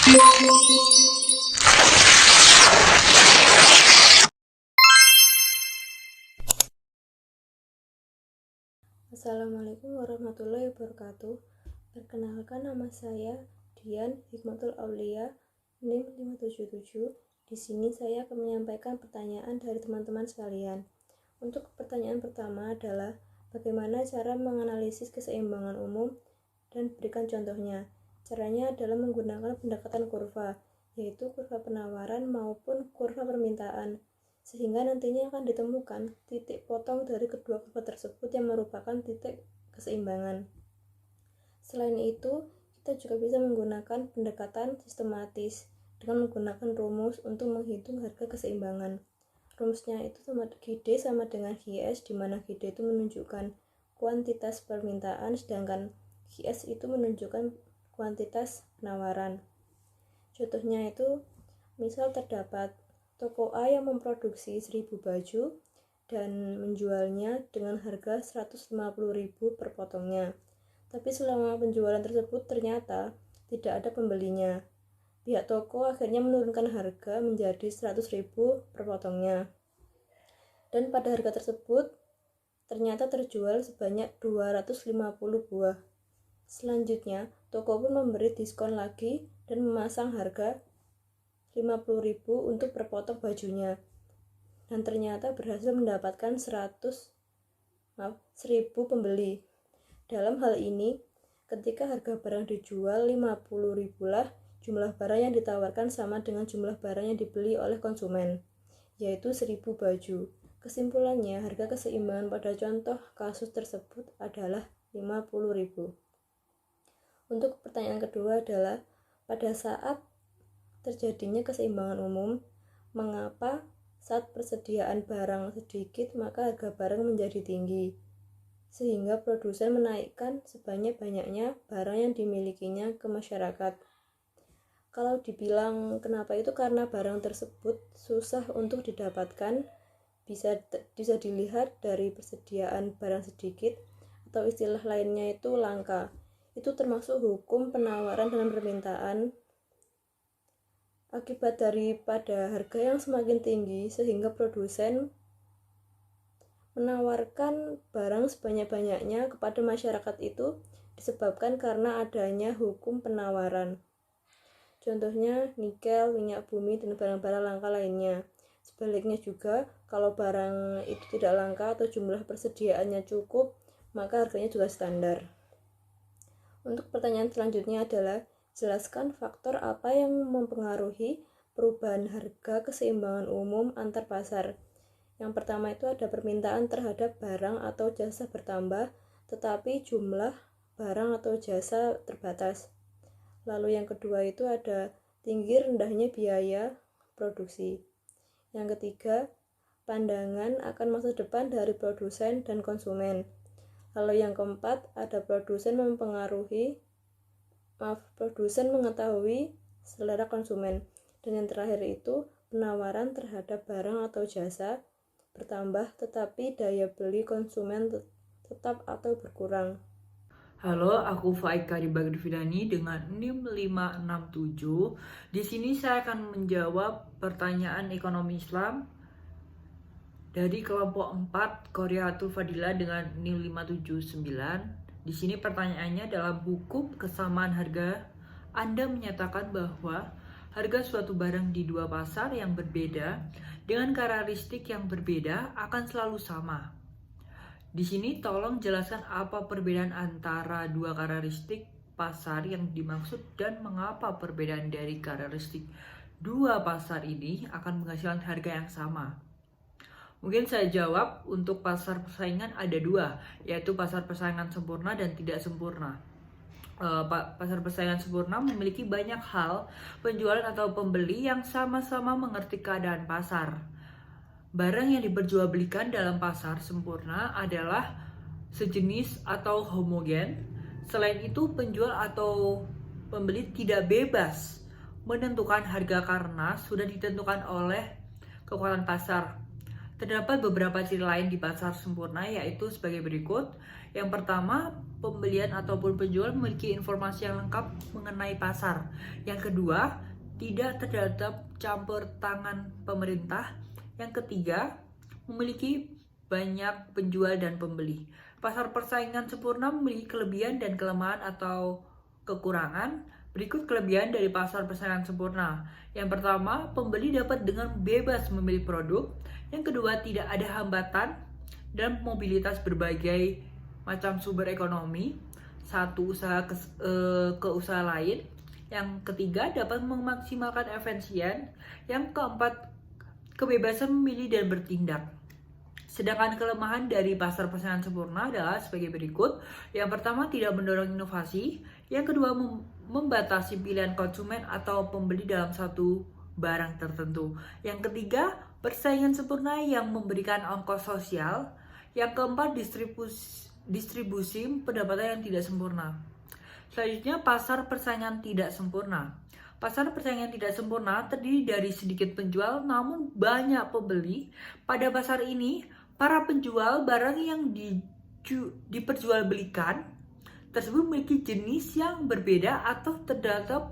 Assalamualaikum warahmatullahi wabarakatuh. Perkenalkan, nama saya Dian Hikmatul Aulia, NIM 577. Di sini saya akan menyampaikan pertanyaan dari teman-teman sekalian. Untuk pertanyaan pertama adalah bagaimana cara menganalisis keseimbangan umum dan berikan contohnya. Caranya adalah menggunakan pendekatan kurva, yaitu kurva penawaran maupun kurva permintaan, sehingga nantinya akan ditemukan titik potong dari kedua kurva tersebut yang merupakan titik keseimbangan. Selain itu, kita juga bisa menggunakan pendekatan sistematis dengan menggunakan rumus untuk menghitung harga keseimbangan. Rumusnya itu GD sama dengan GS, di mana GD itu menunjukkan kuantitas permintaan, sedangkan GS itu menunjukkan kuantitas penawaran. Contohnya itu, misal terdapat toko A yang memproduksi 1000 baju dan menjualnya dengan harga 150.000 per potongnya. Tapi selama penjualan tersebut ternyata tidak ada pembelinya. Pihak toko akhirnya menurunkan harga menjadi 100.000 per potongnya. Dan pada harga tersebut ternyata terjual sebanyak 250 buah. Selanjutnya, toko pun memberi diskon lagi dan memasang harga 50.000 untuk per potong bajunya. Dan ternyata berhasil mendapatkan 1.000 pembeli. Dalam hal ini, ketika harga barang dijual 50.000 lah, jumlah barang yang ditawarkan sama dengan jumlah barang yang dibeli oleh konsumen, yaitu 1000 baju. Kesimpulannya, harga keseimbangan pada contoh kasus tersebut adalah 50.000. Untuk pertanyaan kedua adalah, pada saat terjadinya keseimbangan umum, mengapa saat persediaan barang sedikit maka harga barang menjadi tinggi, sehingga produsen menaikkan sebanyak-banyaknya barang yang dimilikinya ke masyarakat? Kalau dibilang kenapa itu, karena barang tersebut susah untuk didapatkan, bisa dilihat dari persediaan barang sedikit, atau istilah lainnya itu langka. Itu termasuk hukum penawaran dan permintaan. Akibat daripada harga yang semakin tinggi, sehingga produsen menawarkan barang sebanyak-banyaknya kepada masyarakat itu disebabkan karena adanya hukum penawaran. Contohnya nikel, minyak bumi, dan barang-barang langka lainnya. Sebaliknya juga, kalau barang itu tidak langka atau jumlah persediaannya cukup, maka harganya juga standar. Untuk pertanyaan selanjutnya adalah, jelaskan faktor apa yang mempengaruhi perubahan harga keseimbangan umum antar pasar. Yang pertama itu ada permintaan terhadap barang atau jasa bertambah, tetapi jumlah barang atau jasa terbatas. Lalu yang kedua itu ada tinggi rendahnya biaya produksi. Yang ketiga, pandangan akan masa depan dari produsen dan konsumen. Lalu yang keempat, ada produsen mengetahui selera konsumen. Dan yang terakhir itu penawaran terhadap barang atau jasa bertambah, tetapi daya beli konsumen tetap atau berkurang. Halo, aku Faika Bagdufidani dengan NIM 567. Di sini saya akan menjawab pertanyaan ekonomi Islam dari kelompok 4 Qoriatul Fadilah dengan NIM 579. Di sini pertanyaannya, dalam hukum kesamaan harga, Anda menyatakan bahwa harga suatu barang di dua pasar yang berbeda dengan karakteristik yang berbeda akan selalu sama. Di sini tolong jelaskan apa perbedaan antara dua karakteristik pasar yang dimaksud dan mengapa perbedaan dari karakteristik dua pasar ini akan menghasilkan harga yang sama. Mungkin saya jawab, untuk pasar persaingan ada dua, yaitu pasar persaingan sempurna dan tidak sempurna. Pasar persaingan sempurna memiliki banyak hal penjualan atau pembeli yang sama-sama mengerti keadaan pasar. Barang yang diperjualbelikan dalam pasar sempurna adalah sejenis atau homogen. Selain itu, penjual atau pembeli tidak bebas menentukan harga karena sudah ditentukan oleh kekuatan pasar. Terdapat beberapa ciri lain di pasar sempurna, yaitu sebagai berikut. Yang pertama, pembelian ataupun penjual memiliki informasi yang lengkap mengenai pasar. Yang kedua, tidak terdapat campur tangan pemerintah. Yang ketiga, memiliki banyak penjual dan pembeli. Pasar persaingan sempurna memiliki kelebihan dan kelemahan atau kekurangan. Berikut kelebihan dari pasar persaingan sempurna. Yang pertama, pembeli dapat dengan bebas memilih produk. Yang kedua, tidak ada hambatan dan mobilitas berbagai macam sumber ekonomi, satu usaha ke usaha lain. Yang ketiga, dapat memaksimalkan efisien. Yang keempat, kebebasan memilih dan bertindak. Sedangkan kelemahan dari pasar persaingan sempurna adalah sebagai berikut. Yang pertama, tidak mendorong inovasi. Yang kedua, membatasi pilihan konsumen atau pembeli dalam satu barang tertentu. Yang ketiga, persaingan sempurna yang memberikan ongkos sosial. Yang keempat, distribusi pendapatan yang tidak sempurna. Selanjutnya, pasar persaingan tidak sempurna. Pasar persaingan tidak sempurna terdiri dari sedikit penjual namun banyak pembeli. Pada pasar ini, para penjual barang yang diperjualbelikan tersebut memiliki jenis yang berbeda atau terdapat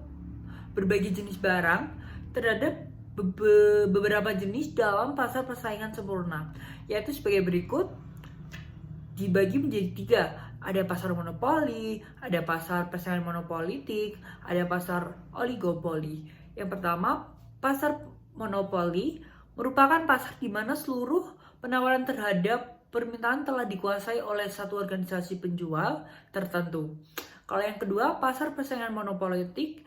berbagai jenis barang terhadap beberapa jenis dalam pasar persaingan sempurna, yaitu sebagai berikut. Dibagi menjadi 3. Ada pasar monopoli, ada pasar persaingan monopolitik, ada pasar oligopoli. Yang pertama, pasar monopoli merupakan pasar di mana seluruh penawaran terhadap permintaan telah dikuasai oleh satu organisasi penjual tertentu. Kalau yang kedua, pasar persaingan monopolitik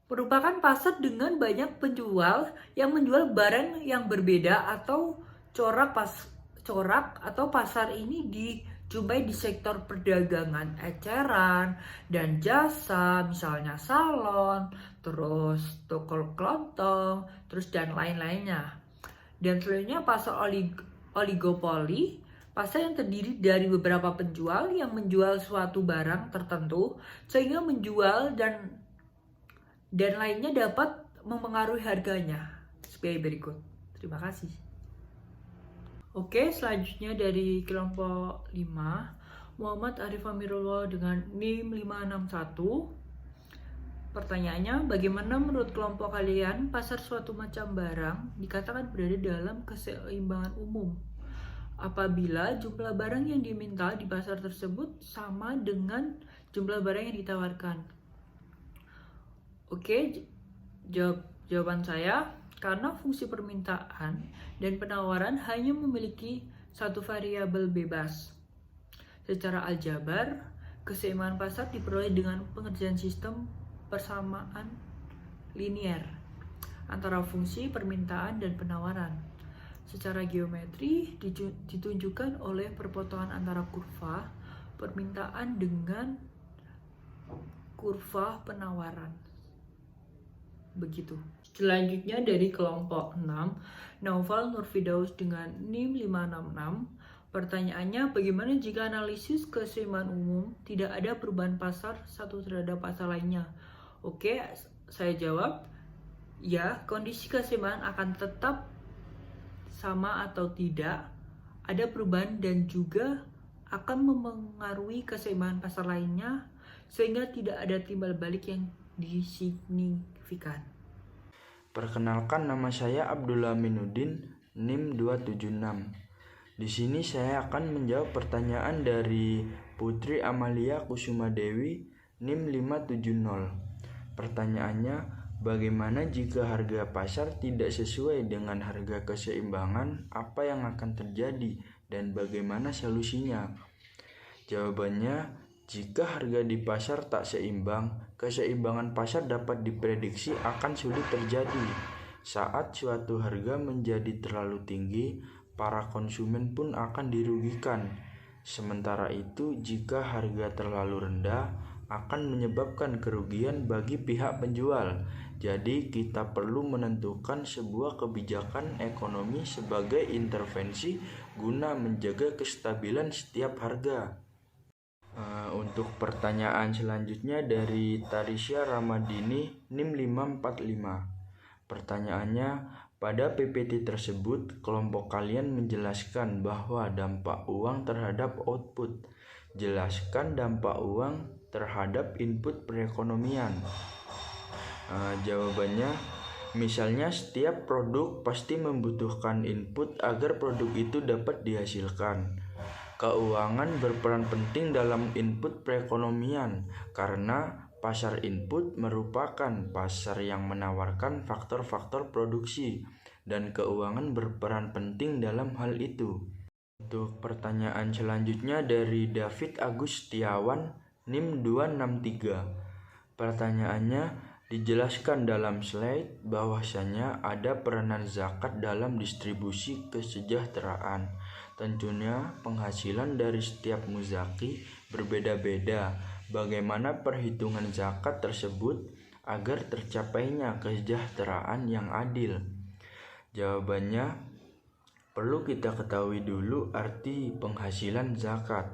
merupakan pasar dengan banyak penjual yang menjual barang yang berbeda atau corak atau pasar ini dijumpai di sektor perdagangan eceran dan jasa, misalnya salon, terus toko kelontong, terus dan lain-lainnya. Dan selanjutnya pasar oligopoli, pasar yang terdiri dari beberapa penjual yang menjual suatu barang tertentu sehingga menjual dan lainnya dapat mempengaruhi harganya sebagai berikut. Terima kasih. Oke, selanjutnya dari kelompok 5, Muhammad Arif Amirullah dengan NIM 561. Pertanyaannya, bagaimana menurut kelompok kalian pasar suatu macam barang dikatakan berada dalam keseimbangan umum apabila jumlah barang yang diminta di pasar tersebut sama dengan jumlah barang yang ditawarkan? Oke, jawaban saya, karena fungsi permintaan dan penawaran hanya memiliki satu variabel bebas. Secara aljabar, keseimbangan pasar diperoleh dengan pengerjaan sistem persamaan linier antara fungsi permintaan dan penawaran. Secara geometri ditunjukkan oleh perpotongan antara kurva permintaan dengan kurva penawaran. Begitu. Selanjutnya dari kelompok 6, Naufal Nurfidaus dengan NIM 566. Pertanyaannya, bagaimana jika analisis keseimbangan umum tidak ada perubahan pasar satu terhadap pasar lainnya? Oke, saya jawab, ya, kondisi keseimbangan akan tetap sama atau tidak, ada perubahan dan juga akan mempengaruhi keseimbangan pasar lainnya sehingga tidak ada timbal balik yang signifikan. Perkenalkan, nama saya Abdullah Aminuddin, NIM 276. Di sini saya akan menjawab pertanyaan dari Putri Amalia Kusuma Dewi, NIM 570. Pertanyaannya, bagaimana jika harga pasar tidak sesuai dengan harga keseimbangan? Apa yang akan terjadi dan bagaimana solusinya? Jawabannya, jika harga di pasar tak seimbang, keseimbangan pasar dapat diprediksi akan sulit terjadi. Saat suatu harga menjadi terlalu tinggi, para konsumen pun akan dirugikan. Sementara itu, jika harga terlalu rendah, akan menyebabkan kerugian bagi pihak penjual. Jadi, kita perlu menentukan sebuah kebijakan ekonomi sebagai intervensi guna menjaga kestabilan setiap harga. Untuk pertanyaan selanjutnya dari Tarisya Ramadini, NIM 545. Pertanyaannya, Pada PPT tersebut, kelompok kalian menjelaskan bahwa dampak uang terhadap output. Jelaskan dampak uang terhadap input perekonomian. Jawabannya, misalnya setiap produk pasti membutuhkan input agar produk itu dapat dihasilkan. Keuangan berperan penting dalam input perekonomian karena pasar input merupakan pasar yang menawarkan faktor-faktor produksi dan keuangan berperan penting dalam hal itu. Untuk pertanyaan selanjutnya dari David Agus Setiawan, NIM 263. Pertanyaannya, dijelaskan dalam slide bahwasanya ada peranan zakat dalam distribusi kesejahteraan. Tentunya penghasilan dari setiap muzaki berbeda-beda. Bagaimana perhitungan zakat tersebut agar tercapainya kesejahteraan yang adil? Jawabannya, perlu kita ketahui dulu arti penghasilan zakat.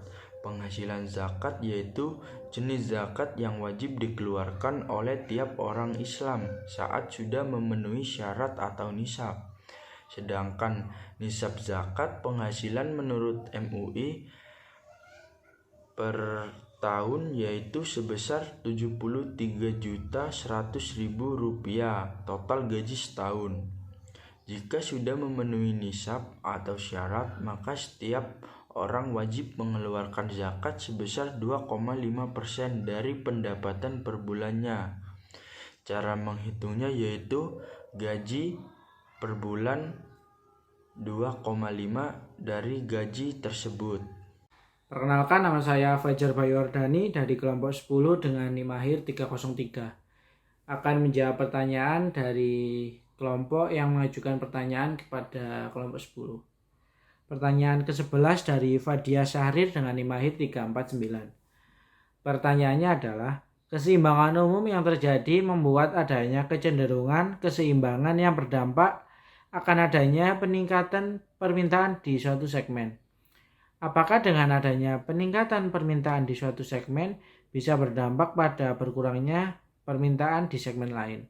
Penghasilan zakat yaitu jenis zakat yang wajib dikeluarkan oleh tiap orang Islam saat sudah memenuhi syarat atau nisab. Sedangkan nisab zakat penghasilan menurut MUI per tahun yaitu sebesar Rp73.100.000 total gaji setahun. Jika sudah memenuhi nisab atau syarat, maka setiap orang wajib mengeluarkan zakat sebesar 2,5% dari pendapatan per bulannya. Cara menghitungnya yaitu gaji per bulan 2,5 dari gaji tersebut. Perkenalkan, nama saya Fajar Bayuardani dari kelompok 10 dengan NIM akhir 303. Akan menjawab pertanyaan dari kelompok yang mengajukan pertanyaan kepada kelompok 10. Pertanyaan ke-11 dari Fadia Syahrir dengan NIM akhir 349. Pertanyaannya adalah, keseimbangan umum yang terjadi membuat adanya kecenderungan keseimbangan yang berdampak akan adanya peningkatan permintaan di suatu segmen. Apakah dengan adanya peningkatan permintaan di suatu segmen bisa berdampak pada berkurangnya permintaan di segmen lain?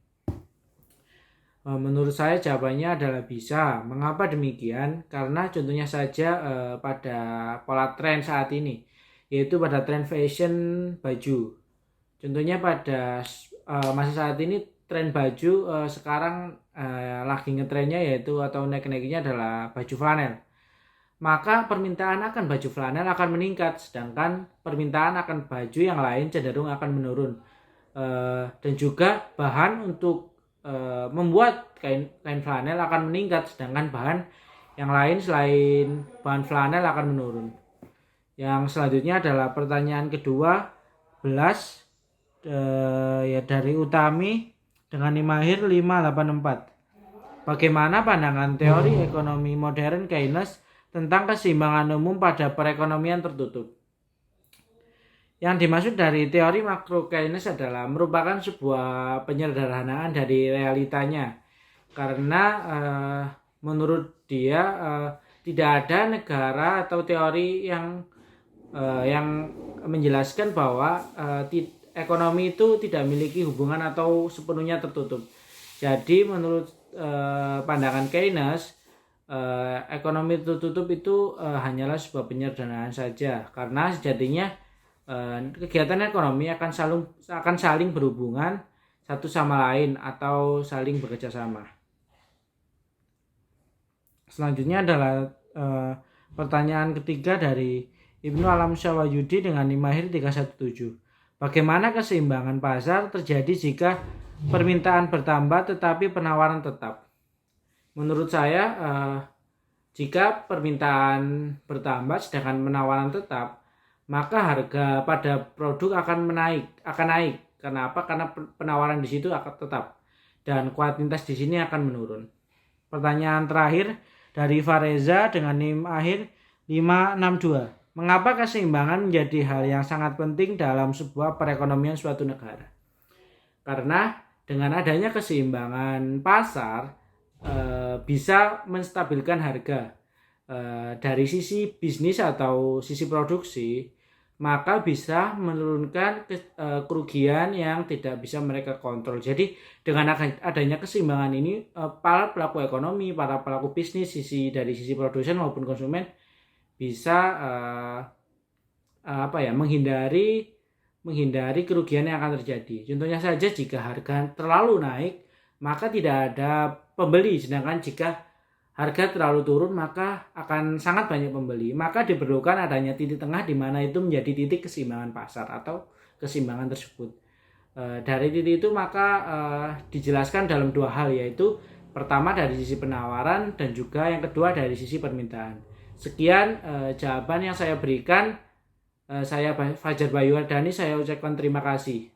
Menurut saya jawabannya adalah bisa. Mengapa demikian? Karena contohnya saja pada pola tren saat ini, yaitu pada tren fashion baju. Contohnya pada masa saat ini tren baju sekarang lagi ngetrennya yaitu atau naik-naiknya adalah baju flanel. Maka permintaan akan baju flanel akan meningkat, sedangkan permintaan akan baju yang lain cenderung akan menurun. Dan juga bahan untuk membuat kain flanel akan meningkat, sedangkan bahan yang lain selain bahan flanel akan menurun. Yang selanjutnya adalah pertanyaan kedua belas dari Utami dengan NIM akhir 584. Bagaimana pandangan teori ekonomi modern Keynes tentang keseimbangan umum pada perekonomian tertutup? Yang dimaksud dari teori makro Keynes adalah merupakan sebuah penyederhanaan dari realitanya. Karena menurut dia tidak ada negara atau teori yang menjelaskan bahwa ekonomi itu tidak memiliki hubungan atau sepenuhnya tertutup. Jadi menurut pandangan Keynes, ekonomi tertutup itu hanyalah sebuah penyederhanaan saja, karena sejatinya kegiatan ekonomi akan saling berhubungan satu sama lain atau saling bekerja sama. Selanjutnya adalah pertanyaan ketiga dari Ibnu Alam Syawayudi dengan NIM akhir 317. Bagaimana keseimbangan pasar terjadi jika permintaan bertambah tetapi penawaran tetap? Menurut saya, jika permintaan bertambah sedangkan penawaran tetap, maka harga pada produk akan naik. Kenapa? Karena penawaran di situ akan tetap dan kuantitas di sini akan menurun. Pertanyaan terakhir dari Fareza dengan NIM akhir 562. Mengapa keseimbangan menjadi hal yang sangat penting dalam sebuah perekonomian suatu negara? Karena dengan adanya keseimbangan pasar bisa menstabilkan harga dari sisi bisnis atau sisi produksi, maka bisa menurunkan kerugian yang tidak bisa mereka kontrol. Jadi dengan adanya keseimbangan ini, para pelaku ekonomi, para pelaku bisnis dari sisi produsen maupun konsumen bisa menghindari kerugian yang akan terjadi. Contohnya saja, jika harga terlalu naik maka tidak ada pembeli, sedangkan jika harga terlalu turun maka akan sangat banyak pembeli. Maka diperlukan adanya titik tengah di mana itu menjadi titik keseimbangan pasar atau keseimbangan tersebut. Dari titik itu maka dijelaskan dalam dua hal, yaitu pertama dari sisi penawaran dan juga yang kedua dari sisi permintaan. Sekian jawaban yang saya berikan. Saya Fajar Bayuwardani, saya ucapkan terima kasih.